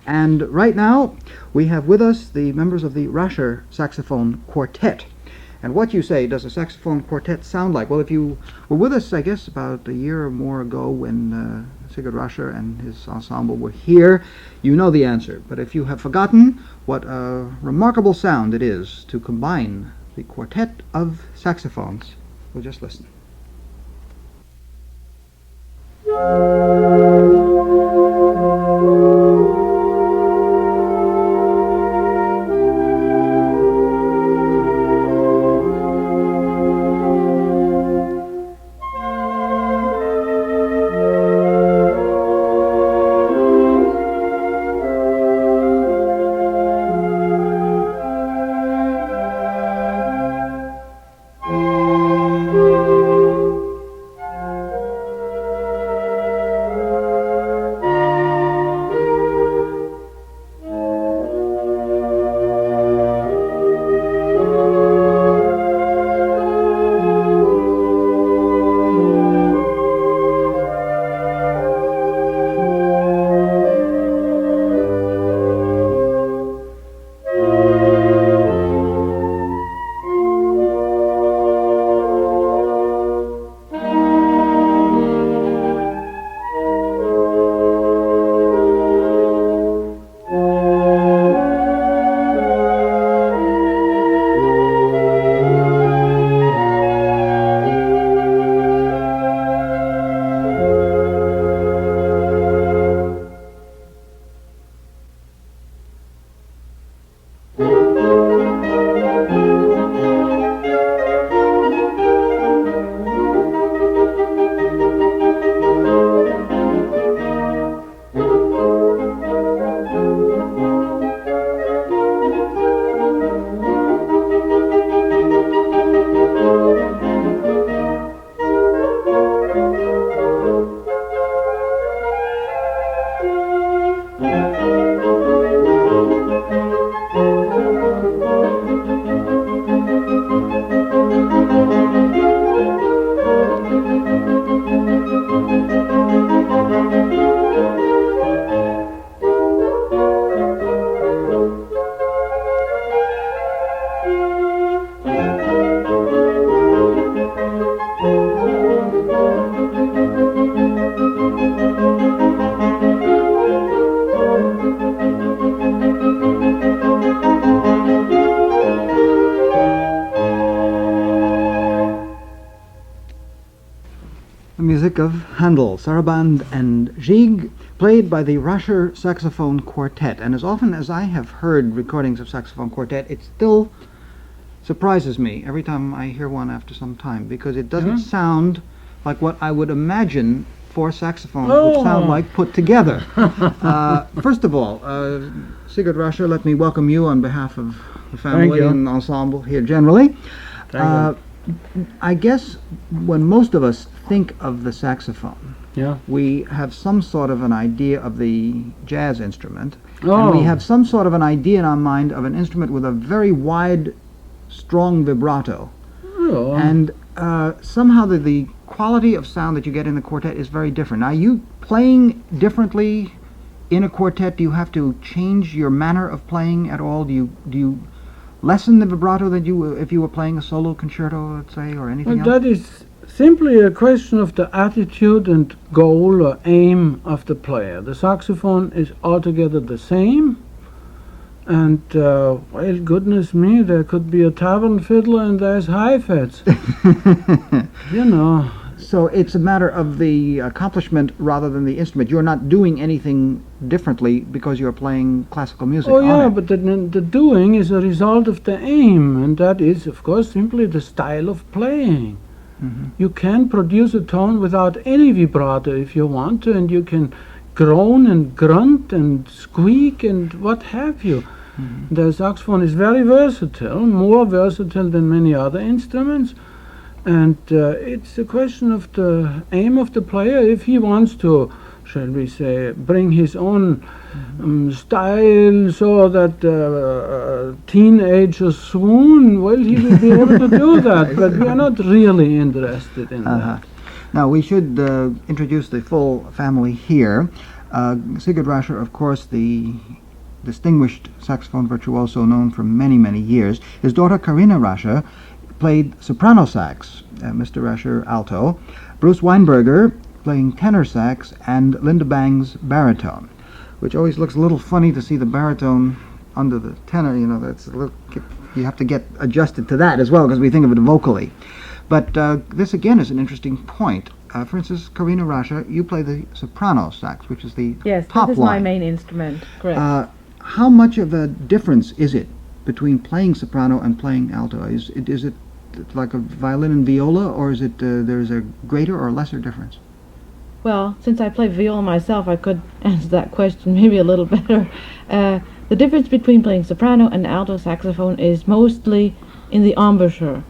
And right now, we have with us the members of the Rascher Saxophone Quartet. And what you say, does a saxophone quartet sound like? Well, if you were with us, I guess, about a year or more ago when Sigurd Rascher and his ensemble were here, you know the answer. But if you have forgotten, what a remarkable sound it is to combine the quartet of saxophones. We'll just listen. Music of Handel, Sarabande and Gigue, played by the Rascher Saxophone Quartet. And as often as I have heard recordings of saxophone quartet, it still surprises me every time I hear one after some time, because it doesn't sound like what I would imagine four saxophones would sound like put together. First of all, Sigurd Rascher, let me welcome you on behalf of the family and ensemble here generally. I guess when most of us think of the saxophone, we have some sort of an idea of the jazz instrument, and we have some sort of an idea in our mind of an instrument with a very wide, strong vibrato. And somehow the quality of sound that you get in the quartet is very different. Are you playing differently in a quartet? Do you have to change your manner of playing at all? Do you lessen the vibrato than you if you were playing a solo concerto, let's say, or anything else? That is simply a question of the attitude and goal or aim of the player. The saxophone is altogether the same, and well, goodness me, there could be a tavern fiddler and there's Heifetz. You know. So it's a matter of the accomplishment rather than the instrument. You're not doing anything differently because you're playing classical music. Oh yeah, but the doing is a result of the aim, and that is, of course, simply the style of playing. You can produce a tone without any vibrato if you want to, and you can groan and grunt and squeak and what have you. The saxophone is very versatile, more versatile than many other instruments, and it's a question of the aim of the player. If he wants to, shall we say, bring his own style so that teenagers swoon, well, he will be able to do that, but we are not really interested in that. Now, we should introduce the full family here. Sigurd Rascher, of course, the distinguished saxophone virtuoso known for many, many years. His daughter Carina Rascher played soprano sax, Mr. Rascher alto, Bruce Weinberger playing tenor sax, and Linda Bang's baritone, which always looks a little funny to see the baritone under the tenor. You know, that's a little, you have to get adjusted to that as well because we think of it vocally. But this again is an interesting point. For instance, Carina Rascher, you play the soprano sax, which is the Yes, top this is line. my main instrument. Correct. How much of a difference is it between playing soprano and playing alto? Is it like a violin and viola, or is it there's a greater or lesser difference? Well, since I play viola myself, I could answer that question maybe a little better. The difference between playing soprano and alto saxophone is mostly in the embouchure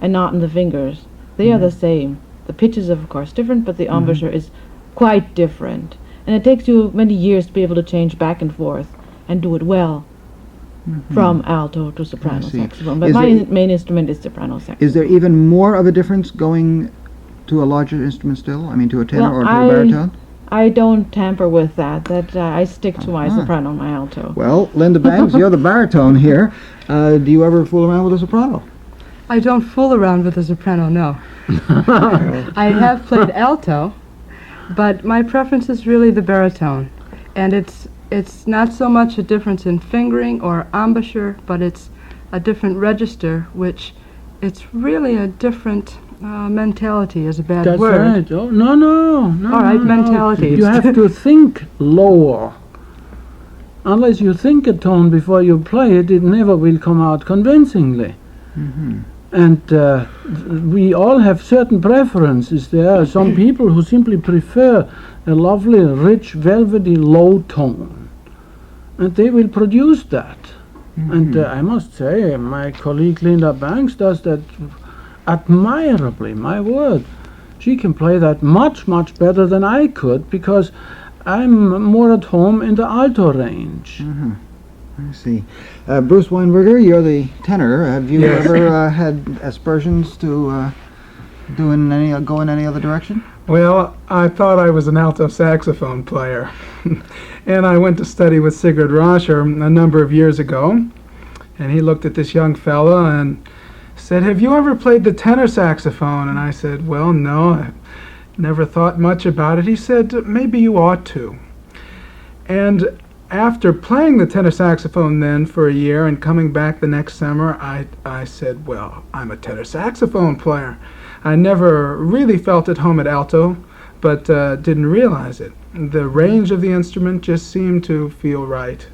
and not in the fingers. They are the same. The pitch is of course different, but the embouchure is quite different. And it takes you many years to be able to change back and forth and do it well from alto to soprano see. saxophone. But Is my there- main instrument is soprano saxophone. Is there even more of a difference going to a larger instrument still? I mean, to a tenor Well, or to a baritone? I don't tamper with that. I stick to my Uh-huh. soprano and my alto. Well, Linda Banks, you're the baritone here. Do you ever fool around with a soprano? I don't fool around with the soprano, no. I have played alto, but my preference is really the baritone. And it's not so much a difference in fingering or embouchure, but it's a different register, which it's really a different mentality is a bad That's word. right. Oh, no. All right, mentality. You have to think lower. Unless you think a tone before you play it, it never will come out convincingly. And we all have certain preferences. There are some people who simply prefer a lovely, rich, velvety, low tone. And they will produce that. And I must say, my colleague Linda Banks does that admirably, my word. She can play that much, much better than I could because I'm more at home in the alto range. I see. Bruce Weinberger, you're the tenor. Have you Yes. ever had aspersions to go in any other direction? Well, I thought I was an alto saxophone player. And I went to study with Sigurd Rascher a number of years ago. And he looked at this young fella and said, "Have you ever played the tenor saxophone?" And I said, "Well, no, I never thought much about it." He said, "Maybe you ought to." And after playing the tenor saxophone then for a year and coming back the next summer, I said, "Well, I'm a tenor saxophone player." I never really felt at home at alto, but didn't realize it. The range of the instrument just seemed to feel right.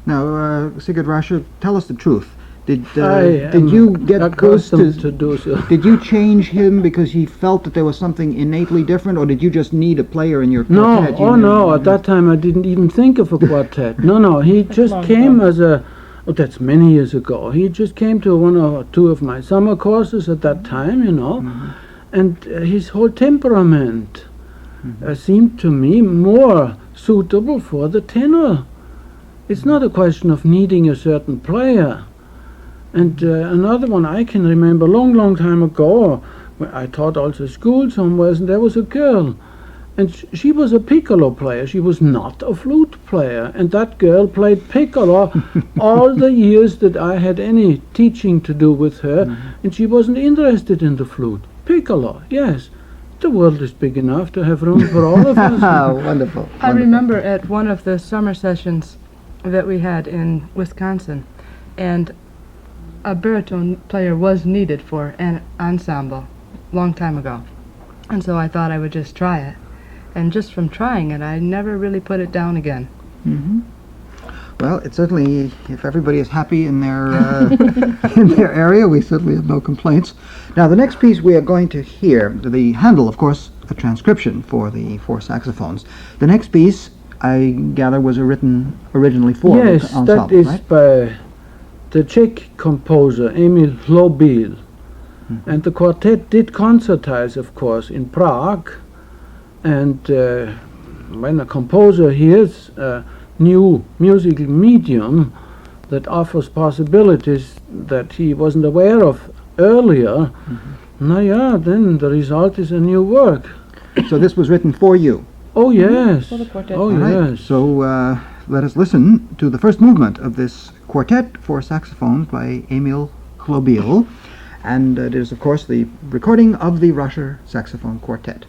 Now, Sigurd Rascher, tell us the truth. Did am you get Bruce accustomed to do so. Did you change him because he felt that there was something innately different, or did you just need a player in your No, quartet? oh no, at that time I didn't even think of a quartet. No, he just long came ago. as a, oh, that's many years ago. He just came to one or two of my summer courses at that time, you know, and his whole temperament seemed to me more suitable for the tenor. It's not a question of needing a certain player. And another one I can remember a long time ago, where I taught also school somewhere, and there was a girl, and she was a piccolo player. She was not a flute player, and that girl played piccolo all the years that I had any teaching to do with her, and she wasn't interested in the flute. Piccolo, yes. The world is big enough to have room for all of us. Wonderful. I remember at one of the summer sessions that we had in Wisconsin, and a baritone player was needed for an ensemble long time ago. And so I thought I would just try it. And just from trying it, I never really put it down again. Well, it's certainly, if everybody is happy in their in their area, we certainly have no complaints. Now, the next piece we are going to hear, the Handel, of course, a transcription for the four saxophones. The next piece, I gather, was written originally for Yes, the ensemble, that is right? by the Czech composer Emil Hlobil. And the quartet did concertize, of course, in Prague. And when a composer hears a new musical medium that offers possibilities that he wasn't aware of earlier, then the result is a new work. So this was written for you. Oh yes. For the quartet. Oh All right, yes. so let us listen to the first movement of this quartet for saxophones by Emil Globeel, and it is, of course, the recording of the Rascher Saxophone Quartet.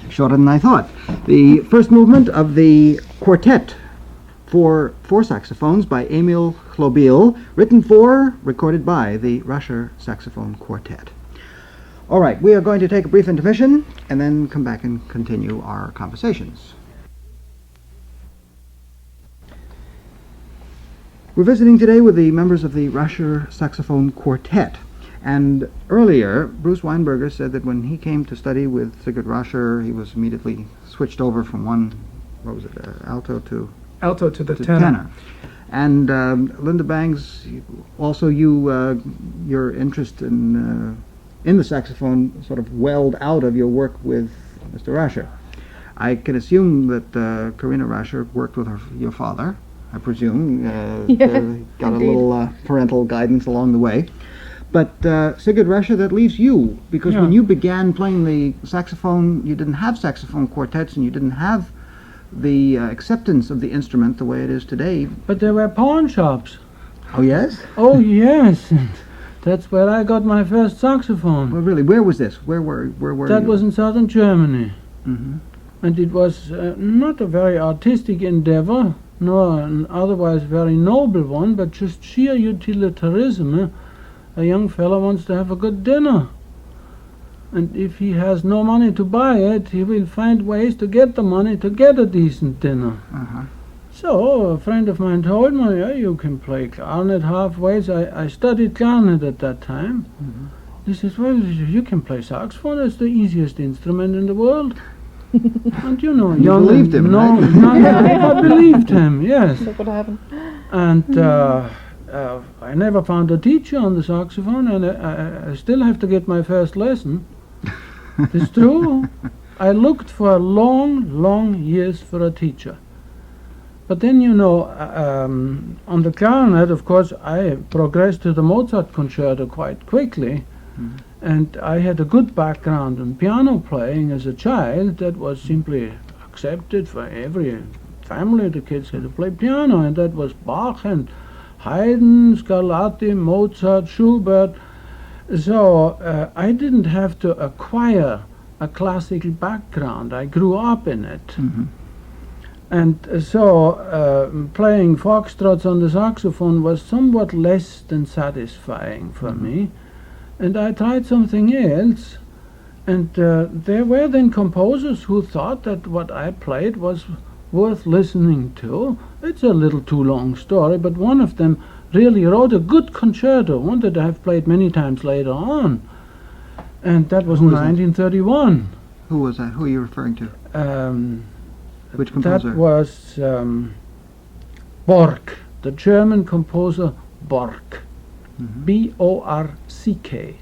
Shorter than I thought. The first movement of the quartet for four saxophones by Emil Globeel, written for, recorded by the Rascher Saxophone Quartet. All right, we are going to take a brief intermission and then come back and continue our conversations. We're visiting today with the members of the Rascher Saxophone Quartet. And earlier, Bruce Weinberger said that when he came to study with Sigurd Rascher, he was immediately switched over from one, alto to the tenor. And Linda Bangs, also your interest in the saxophone sort of welled out of your work with Mr. Rascher. I can assume that Carina Rascher worked with your father, I presume. Yes, got indeed. a little parental guidance along the way. But Sigurd Rascher, that leaves you, because when you began playing the saxophone, you didn't have saxophone quartets and you didn't have the acceptance of the instrument the way it is today. But there were pawn shops. Oh, yes? Oh yes, and that's where I got my first saxophone. Well, really, where was this? Where were That you? was in southern Germany. Mm-hmm. And it was not a very artistic endeavor. nor an otherwise very noble one, but just sheer utilitarianism. A young fellow wants to have a good dinner, and if he has no money to buy it, he will find ways to get the money to get a decent dinner. Uh-huh. So a friend of mine told me, yeah, you can play clarinet halfway. I studied clarinet at that time. Mhm. He says, well, you can play saxophone. It's the easiest instrument in the world. And you know, You believed him, no, right? I believed him, yes. Look what happened. And I never found a teacher on the saxophone, and I still have to get my first lesson. It's true. I looked for long years for a teacher. But then, you know, on the clarinet, of course, I progressed to the Mozart concerto quite quickly. Mhm. And I had a good background in piano playing as a child that was simply accepted for every family. The kids had to play piano, and that was Bach and Haydn, Scarlatti, Mozart, Schubert. So I didn't have to acquire a classical background. I grew up in it. Mhm. And so playing foxtrots on the saxophone was somewhat less than satisfying for me. And I tried something else. And there were then composers who thought that what I played was worth listening to. It's a little too long story, but one of them really wrote a good concerto, one that I've played many times later on. And that was Who in was that? 1931. Who was that? Who are you referring to? Which That composer? was Bork, the German composer Bork, Mhm. B-O-R-C-K.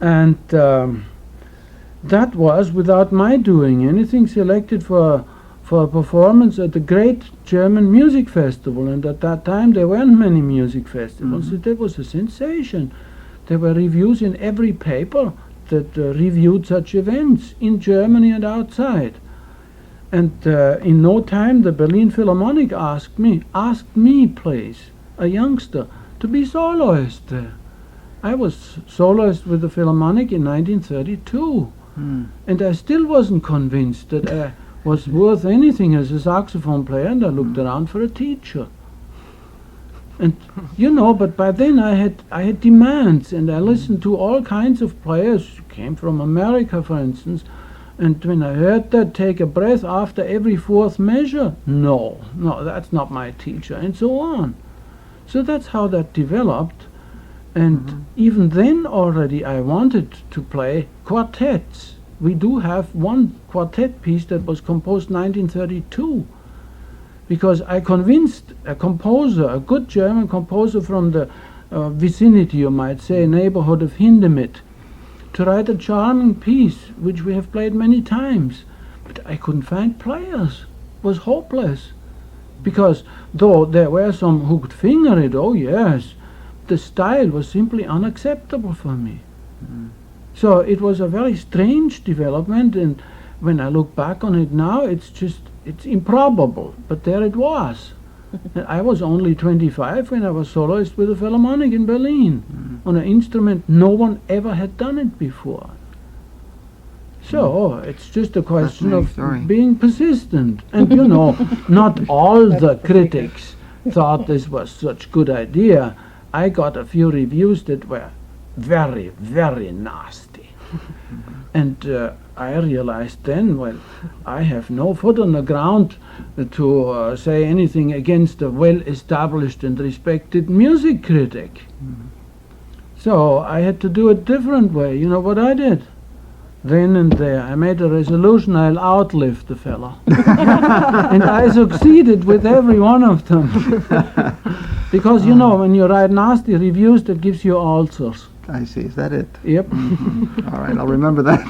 And that was, without my doing anything, selected for a performance at the great German music festival. And at that time there weren't many music festivals. Mhm. That was a sensation. There were reviews in every paper that reviewed such events in Germany and outside. And in no time the Berlin Philharmonic asked me, please, a youngster, to be soloist there. I was soloist with the Philharmonic in 1932, Hmm. and I still wasn't convinced that I was worth anything as a saxophone player, and I looked around for a teacher. And you know, but by then I had demands, and I listened to all kinds of players who came from America, for instance. And when I heard that, take a breath after every fourth measure, no, that's not my teacher, and so on. So that's how that developed. And even then already I wanted to play quartets. We do have one quartet piece that was composed 1932, because I convinced a composer, a good German composer from the vicinity, you might say, neighborhood of Hindemith, to write a charming piece which we have played many times. But I couldn't find players. It was hopeless. Because though there were some who could finger it, oh yes, the style was simply unacceptable for me. So it was a very strange development, and when I look back on it now, it's improbable, but there it was. And I was only 25 when I was soloist with the Philharmonic in Berlin on an instrument no one ever had done it before. So it's just a question of Fascinating story. being persistent. And you know, not all the critics thought this was such good idea. I got a few reviews that were very, very nasty. And I realized then, well, I have no foot on the ground to say anything against a well-established and respected music critic. So I had to do it different way. You know what I did? Then and there, I made a resolution I'll outlive the fellow. And I succeeded with every one of them. Because, you know, when you write nasty reviews, that gives you ulcers. I see. Is that it? Yep. All right, I'll remember that.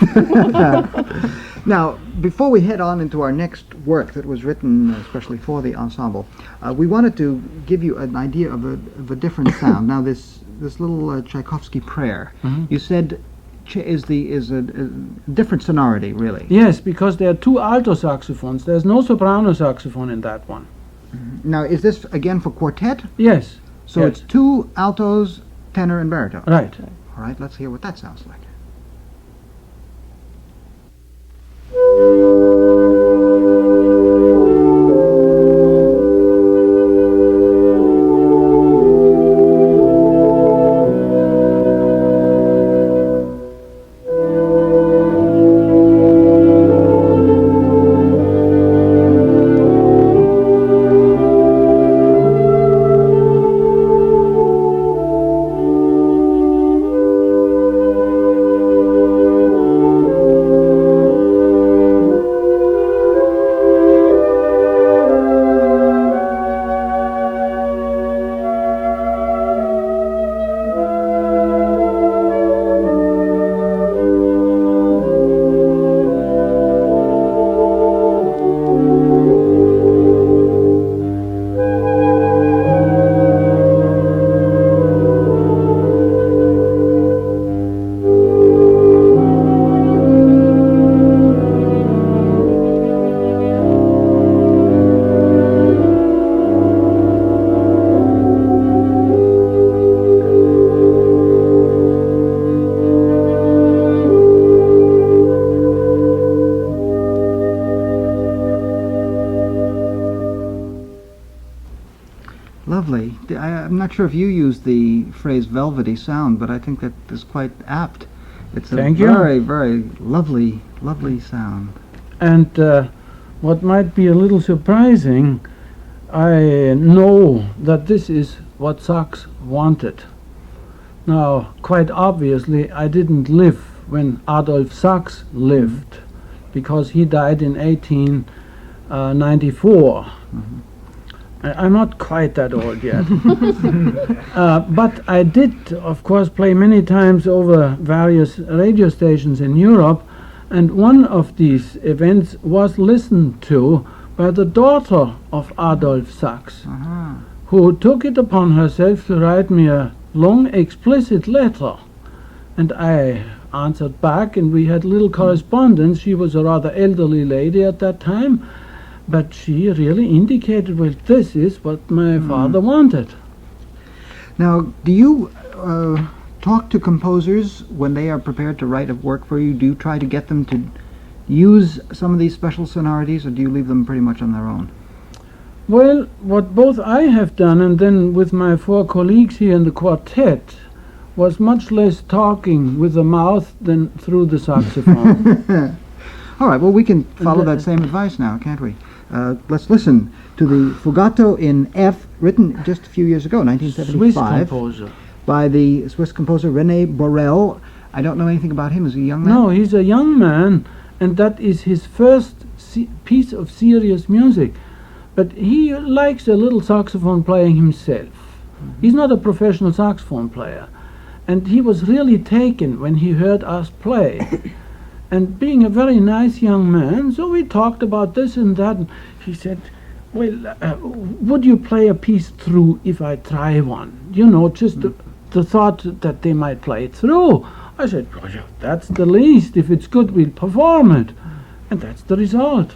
Now, before we head on into our next work that was written especially for the ensemble, we wanted to give you an idea of a different sound. Now, this little Tchaikovsky prayer, you said is a different sonority, really. Yes, because there are two alto saxophones. There's no soprano saxophone in that one. Now, is this again for quartet? Yes. So Yes. it's two altos, tenor, and baritone. Right. All right, let's hear what that sounds like. not sure if you use the phrase velvety sound, but I think that is quite apt. It's a Thank you. very, very lovely, lovely sound. And what might be a little surprising, I know that this is what Sachs wanted. Now, quite obviously, I didn't live when Adolf Sachs lived, because he died in 1894. I'm not quite that old yet. But I did, of course, play many times over various radio stations in Europe, and one of these events was listened to by the daughter of Adolf Sachs, who took it upon herself to write me a long, explicit letter. And I answered back, and we had little correspondence. She was a rather elderly lady at that time, but she really indicated, well, this is what my father wanted. Now, do you talk to composers when they are prepared to write a work for you? Do you try to get them to use some of these special sonorities, or do you leave them pretty much on their own? Well, what both I have done, and then with my 4 colleagues here in the quartet, was much less talking with the mouth than through the saxophone. All right, well, we can follow that same advice now, can't we? Let's listen to the Fugato in F, written just a few years ago, Swiss 1975, composer. by the Swiss composer René Borel. I don't know anything about him. Is he a young man? No, he's a young man, and that is his first piece of serious music. But he likes a little saxophone playing himself. He's not a professional saxophone player. And he was really taken when he heard us play. And being a very nice young man, so we talked about this and that. And he said, well, would you play a piece through if I try one? You know, just the thought that they might play it through. I said, well, yeah, that's the least. If it's good, we'll perform it. And that's the result.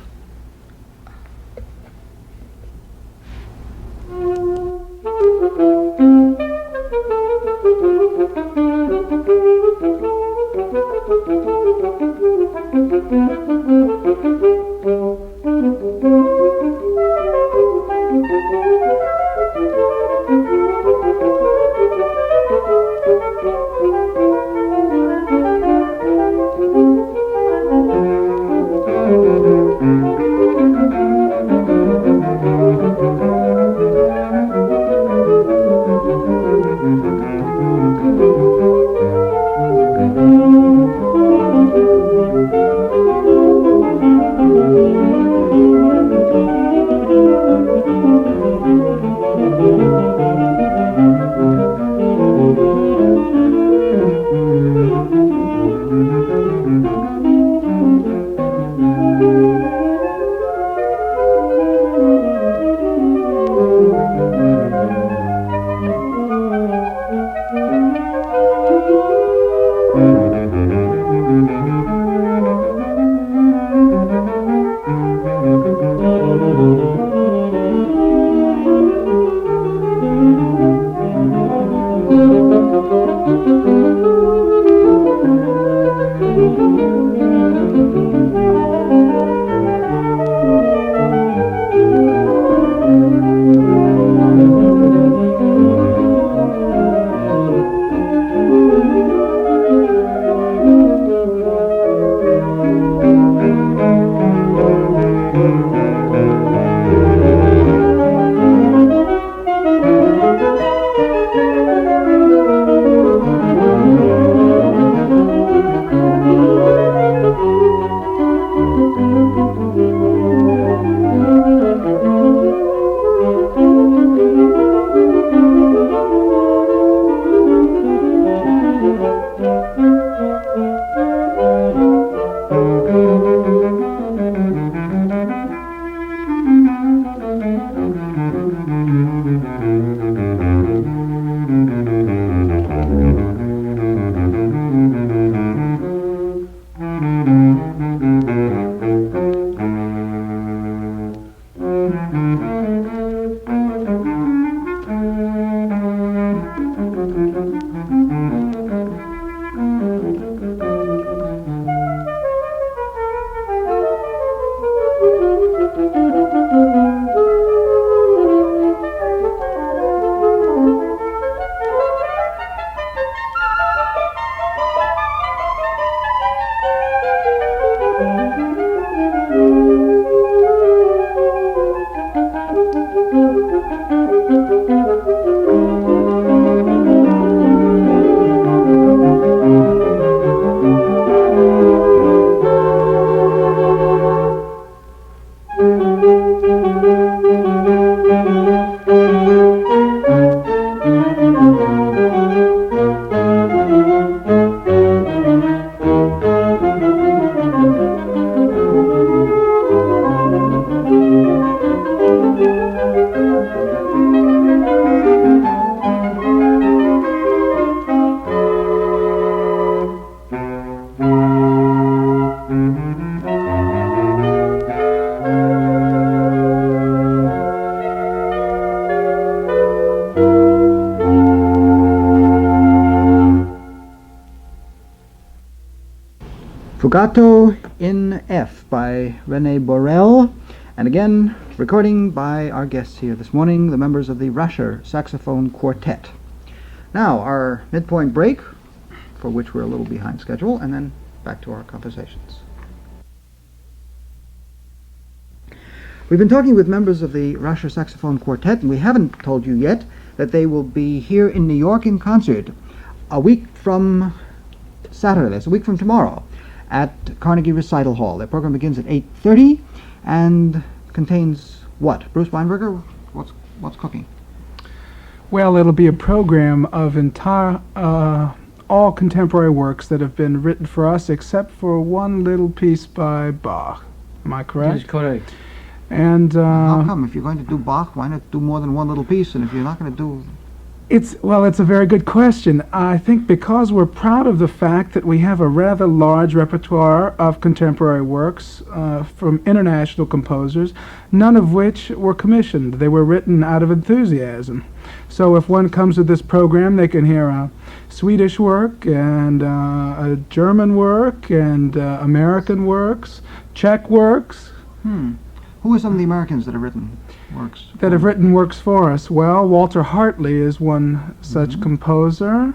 Fugato in F by René Borel. And again, recording by our guests here this morning, the members of the Rascher Saxophone Quartet. Now, our midpoint break, for which we're a little behind schedule, and then back to our conversations. We've been talking with members of the Rascher Saxophone Quartet, and we haven't told you yet that they will be here in New York in concert a week from Saturday, that's a week from tomorrow, at Carnegie Recital Hall. Their program begins at 8:30 and contains what? Bruce Weinberger, what's cooking? Well, it'll be a program of all contemporary works that have been written for us, except for one little piece by Bach. Am I correct? That is correct. And How come? If you're going to do Bach, why not do more than one little piece? And if you're not going to do... it's a very good question. I think because we're proud of the fact that we have a rather large repertoire of contemporary works from international composers, none of which were commissioned. They were written out of enthusiasm. So if one comes to this program, they can hear a Swedish work and a German work and American works, Czech works. Who are some of the Americans that have written works? That have written works for us. Well, Walter Hartley is one such composer.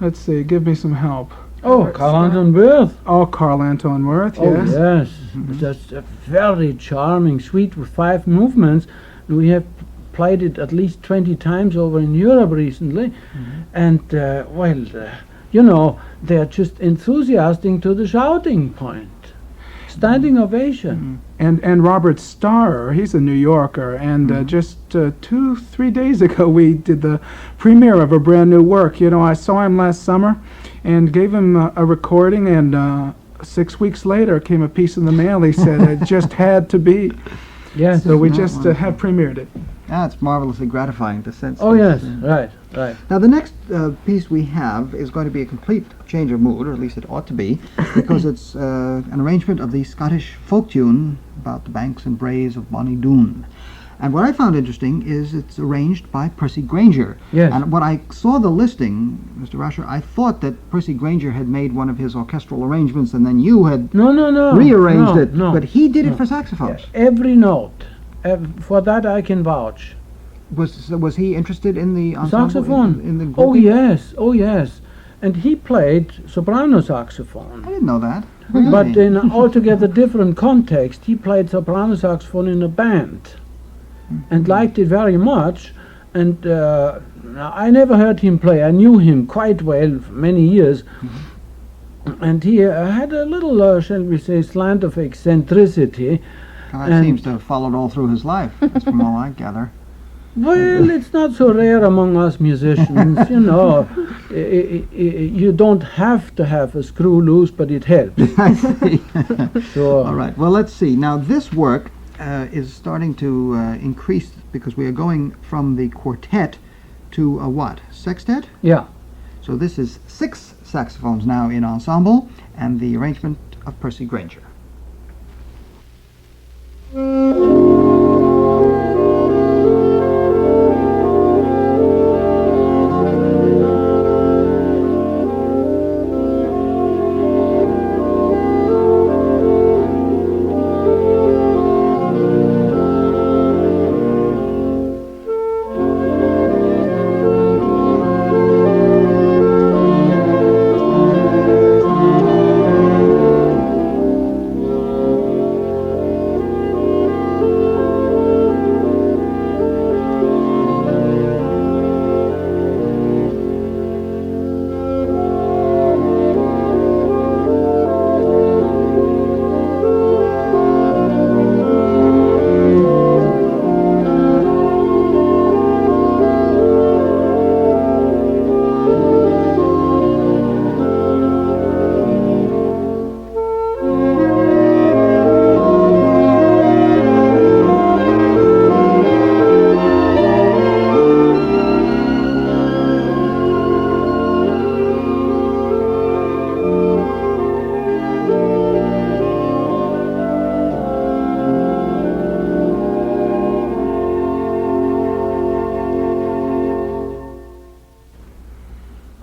Let's see, give me some help. Oh, Carl Anton Wirth. Oh, Carl Anton Wirth, Oh, yes. yes. That's a very charming suite with 5 movements. We have played it at least 20 times over in Europe recently. And, you know, they're just enthusiastic to the shouting point. Standing ovation. And Robert Starr, he's a New Yorker, and just 2-3 days ago we did the premiere of a brand new work. You know, I saw him last summer and gave him a recording, and 6 weeks later came a piece in the mail. He said it just had to be. Yes. So we just have premiered it. It's marvelously gratifying to sense. Oh, this, yes, right. Now, the next piece we have is going to be a complete change of mood, or at least it ought to be, because it's an arrangement of the Scottish folk tune about the banks and braes of Bonnie Doon. And what I found interesting is it's arranged by Percy Grainger. Yes. And when I saw the listing, Mr. Rascher, I thought that Percy Grainger had made one of his orchestral arrangements and then you had No. rearranged it. No. But he did it for saxophones. Every note. For that I can vouch. Was he interested in the ensemble? Saxophone. In the Oh, grouping? yes. And he played soprano saxophone. I didn't know that. But Really? in an altogether different context. He played soprano saxophone in a band and liked it very much. And I never heard him play. I knew him quite well for many years. And he had a little, shall we say, slant of eccentricity. That and- seems to have followed all through his life, that's from all I gather. Well, it's not so rare among us musicians, you know. You don't have to have a screw loose, but it helps. I see. So, All right, well, let's see. Now, this work is starting to increase because we are going from the quartet to a what? Sextet? yeah. So this is 6 saxophones now in ensemble, and the arrangement of Percy Grainger.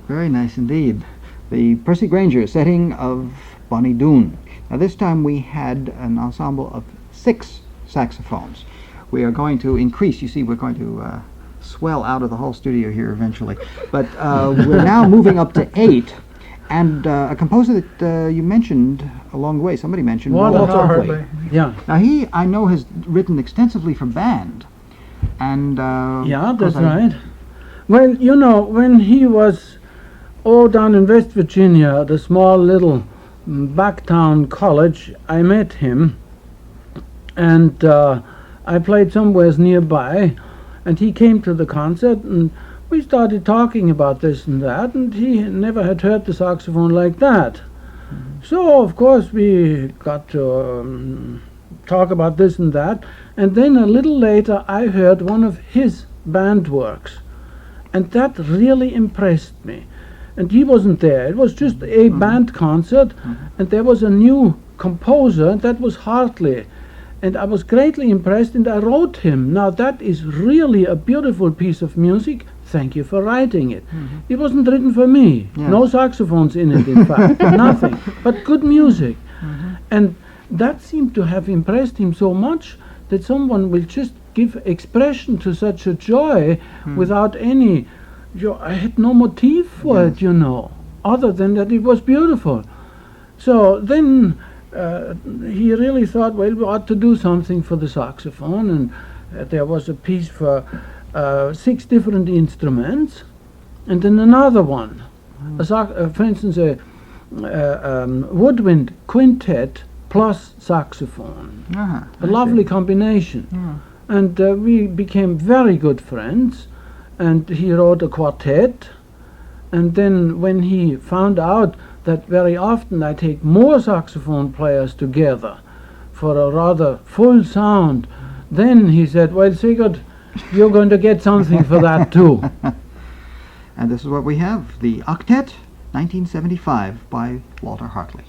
Very nice indeed. The Percy Grainger setting of Bonnie Doon. Now this time we had an ensemble of 6 saxophones. We are going to increase. You see, we're going to swell out of the whole studio here eventually. But we're now moving up to 8. And a composer that you mentioned along the way, somebody mentioned, Walter Hartley. Yeah. Now he, I know, has written extensively for band. And Yeah, of course that's right. Well, you know, when he was down in West Virginia, the small little backtown college, I met him, and I played somewhere nearby, and he came to the concert, and we started talking about this and that, and he never had heard the saxophone like that. So, of course, we got to talk about this and that, and then a little later I heard one of his band works, and that really impressed me. And he wasn't there. It was just a band concert, and there was a new composer, and that was Hartley. And I was greatly impressed, and I wrote him, now that is really a beautiful piece of music. Thank you for writing it. It wasn't written for me. Yes. No saxophones in it, in fact. Nothing. But good music. And that seemed to have impressed him so much that someone will just give expression to such a joy without any... I had no motive for it, you know, other than that it was beautiful. So then he really thought, well, we ought to do something for the saxophone, and there was a piece for 6 different instruments, and then another one, for instance, a woodwind quintet plus saxophone, a lovely combination. And we became very good friends, and he wrote a quartet, and then when he found out that very often I take more saxophone players together for a rather full sound, then he said, well, Sigurd, you're going to get something for that too. And this is what we have, the Octet, 1975, by Walter Hartley.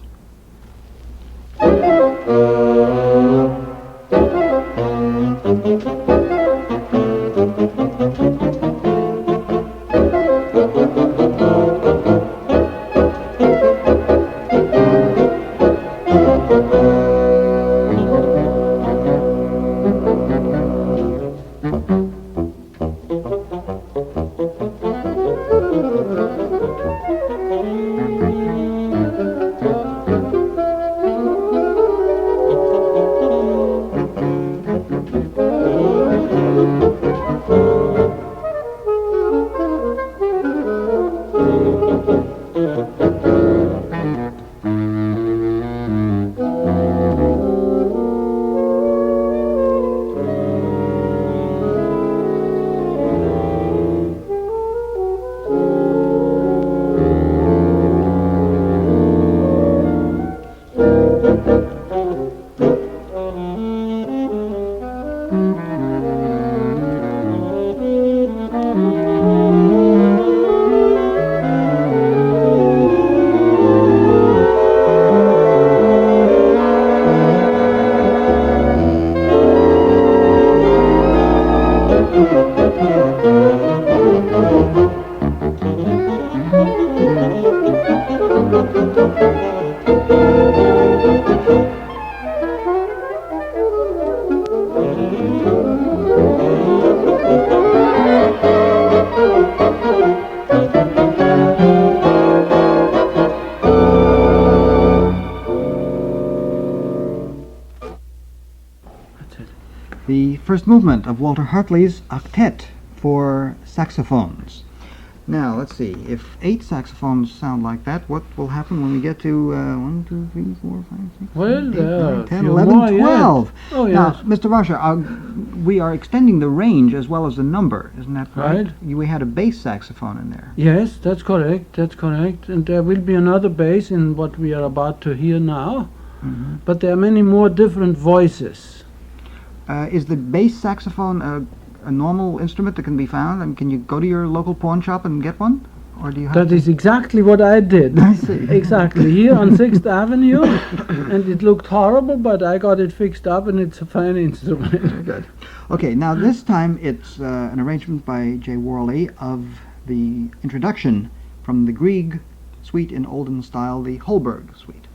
The first movement of Walter Hartley's Octet for saxophones. Now, let's see, if 8 saxophones sound like that, what will happen when we get to 1, 2, 3, 4, 5, 6, Well, 7, 8, there are 9, 10, few 11, more, 12. yes. Oh, Now, yes. Mr. Rascher, we are extending the range as well as the number, isn't that right? Right. We had a bass saxophone in there. Yes, that's correct, that's correct. And there will be another bass in what we are about to hear now. But there are many more different voices. Is the bass saxophone a normal instrument that can be found? And can you go to your local pawn shop and get one? Or do you have That to... is exactly what I did. I see. Exactly, here on 6th Avenue. And it looked horrible, but I got it fixed up, and it's a fine instrument. Very good. Okay, now this time it's an arrangement by J. Worley of the introduction from the Grieg suite in Olden style, the Holberg suite.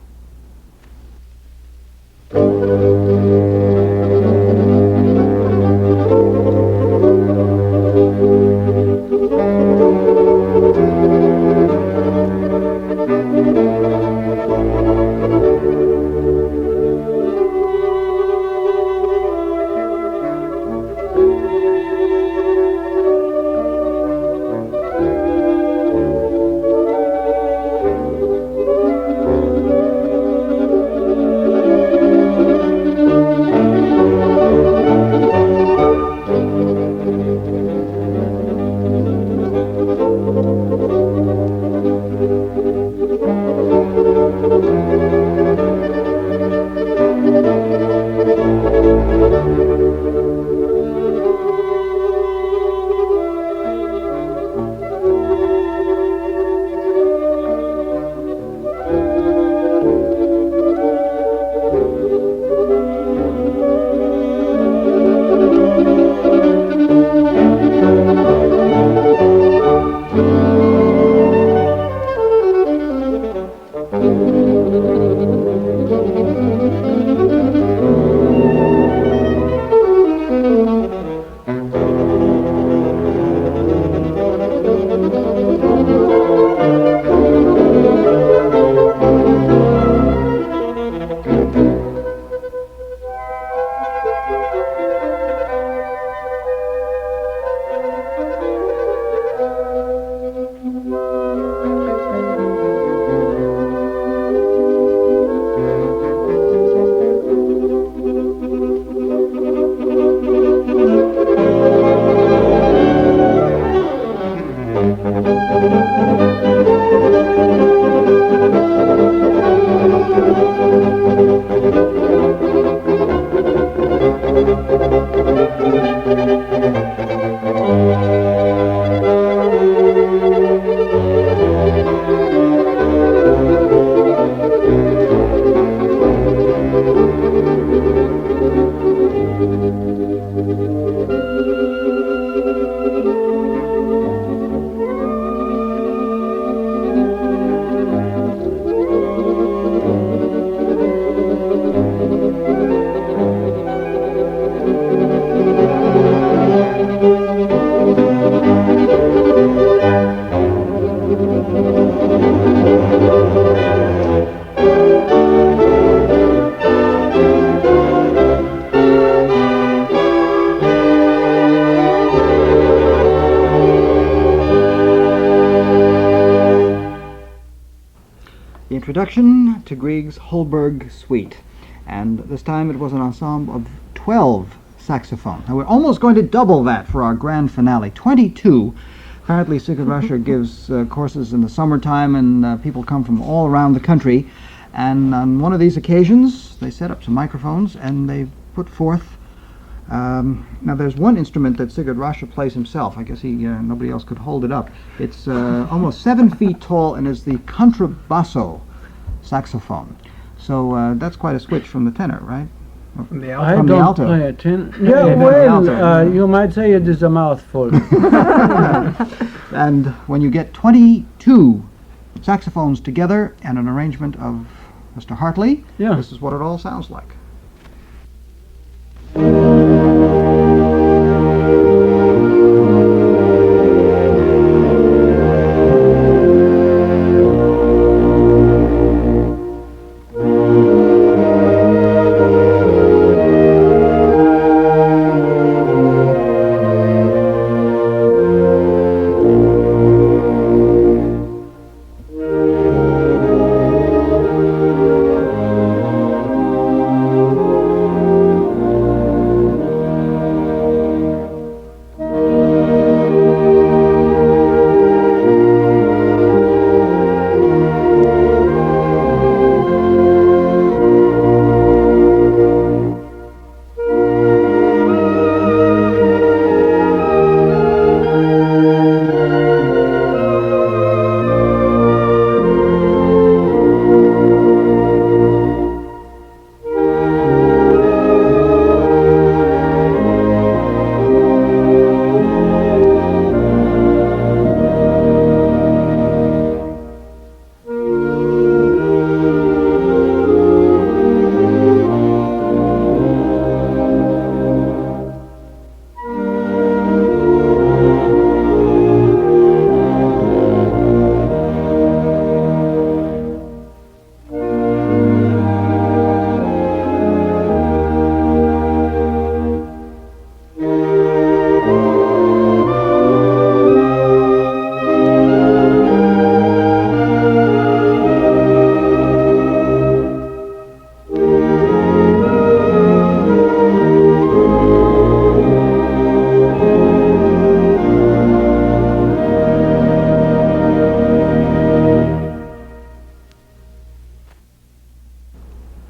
Introduction to Grieg's Holberg Suite, and this time it was an ensemble of 12 saxophones. Now we're almost going to double that for our grand finale, 22. Apparently Sigurd Rascher gives courses in the summertime, and people come from all around the country, and on one of these occasions they set up some microphones and they put forth now there's one instrument that Sigurd Rascher plays himself. I guess nobody else could hold it up. It's almost 7 feet tall and is the contrabasso saxophone. So that's quite a switch from the tenor, right? From the I alto. From the don't alto. play a tenor. Yeah, Yeah, from the well, alto. you might say it is a mouthful. And when you get 22 saxophones together and an arrangement of Mr. Hartley, Yeah. this is what it all sounds like.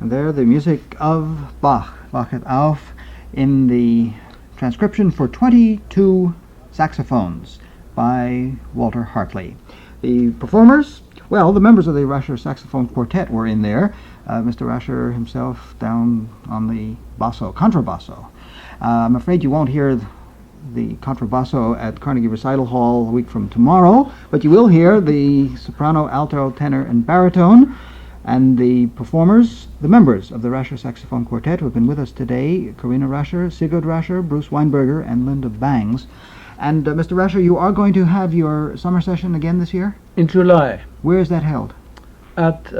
And there the music of Bach, Wachet auf, in the transcription for 22 saxophones by Walter Hartley. The performers, well, the members of the Rascher Saxophone Quartet were in there. Mr. Rascher himself down on the basso, contrabasso. I'm afraid you won't hear the contrabasso at Carnegie Recital Hall a week from tomorrow, but you will hear the soprano, alto, tenor, and baritone. And the performers, the members of the Rascher Saxophone Quartet who have been with us today, Carina Rascher, Sigurd Rascher, Bruce Weinberger, and Linda Bangs. And Mr. Rascher, you are going to have your summer session again this year? In July, Where is that held? at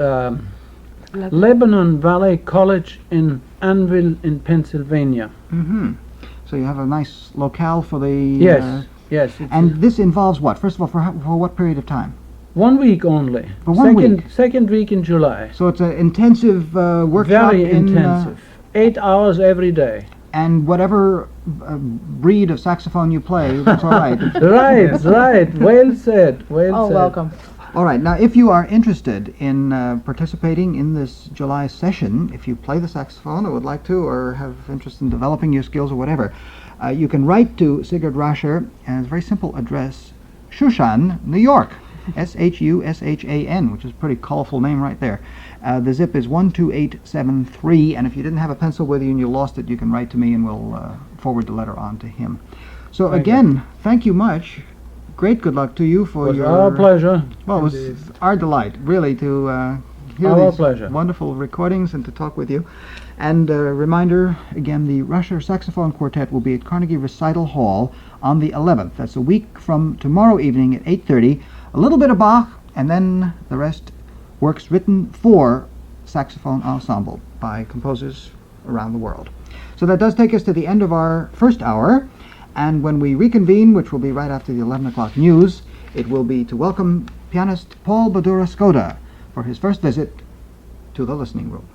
Lebanon Valley College in Annville in Pennsylvania. Mm-hmm. So you have a nice locale for the... Yes, yes. it's and this involves what? First of all, for what period of time? 1 week only. For 1 week? Second week in July. So it's an intensive workshop Very intensive. 8 hours every day. And whatever breed of saxophone you play, that's all right. Right. Well said. Well said. Welcome. All right. Now, if you are interested in participating in this July session, if you play the saxophone or would like to, or have interest in developing your skills or whatever, you can write to Sigurd Rascher, and it's a very simple address, Shushan, New York. Shushan, which is a pretty colorful name right there. The zip is 12873, and if you didn't have a pencil with you and you lost it, you can write to me and we'll forward the letter on to him. So again, thank you much. Great good luck to you for It was your... our pleasure. Well, it was our delight, really, to hear Our these pleasure. wonderful recordings and to talk with you. And a reminder, again, the Rascher Saxophone Quartet will be at Carnegie Recital Hall on the 11th. That's a week from tomorrow evening at 8:30. A little bit of Bach, and then the rest works written for saxophone ensemble by composers around the world. So that does take us to the end of our first hour, and when we reconvene, which will be right after the 11 o'clock news, it will be to welcome pianist Paul Badura Skoda for his first visit to the listening room.